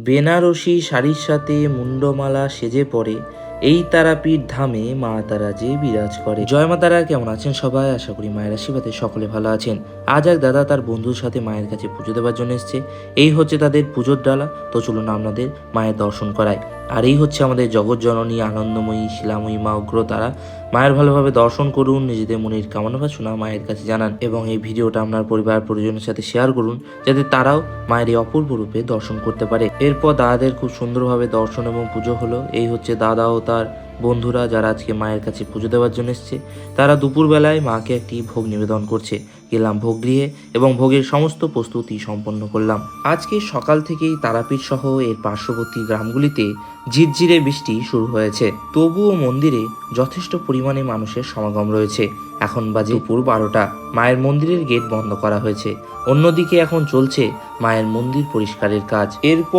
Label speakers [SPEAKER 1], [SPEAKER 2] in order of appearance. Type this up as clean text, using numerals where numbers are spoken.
[SPEAKER 1] বেনারসি শাড়ির সাথে মুন্ডমালা সেজে পড়ে এই তারাপীঠ ধামে মা তারা যে বিরাজ করে। জয় মা তারা। কেমন আছেন সবাই? আশা করি মায়ের আশীর্বাদে সকলে ভালো আছেন। আজ এক দাদা তার বন্ধুর সাথে মায়ের কাছে পুজো দেওয়ার জন্য এসছে। এই হচ্ছে তাদের পুজোর ডালা। তো চলুন আপনাদের মায়ের দর্শন করায়। আর এই হচ্ছে আমাদের জগৎ জননী আনন্দময়ী শিলাময়ী মা উগ্র তারা। মায়ের ভালোভাবে দর্শন করুন, নিজেদের মনের কামনা বাসনা মায়ের কাছে জানান এবং এই ভিডিওটা আপনার পরিবার পরিজনের সাথে শেয়ার করুন, যাতে তারাও মায়ের এই অপূর্ব রূপে দর্শন করতে পারে। এরপর দাদাদের খুব সুন্দরভাবে দর্শন এবং পুজো হলো। এই হচ্ছে দাদা ও তার বন্ধুরা যারা আজকে মায়ের কাছে পুজো দেওয়ার জন্য এসছে। তারা দুপুরবেলায় মাকে একটি ভোগ নিবেদন করছে। গেলাম ভোগগৃহে এবং ভোগের সমস্ত প্রস্তুতি সম্পন্ন করলাম। আজকে সকাল থেকেই তারাপীঠ সহ এর পার্শ্ববর্তী গ্রামগুলিতে ঝিরঝিরে বৃষ্টি শুরু হয়েছে। তবুও মন্দিরে যথেষ্ট পরিমাণে মানুষের সমাগম রয়েছে। এখন বাজে দুপুর 12টা। মায়ের মন্দিরের গেট বন্ধ করা হয়েছে। অন্যদিকে এখন চলছে মায়ের মন্দির পরিষ্কারের কাজ। এরপর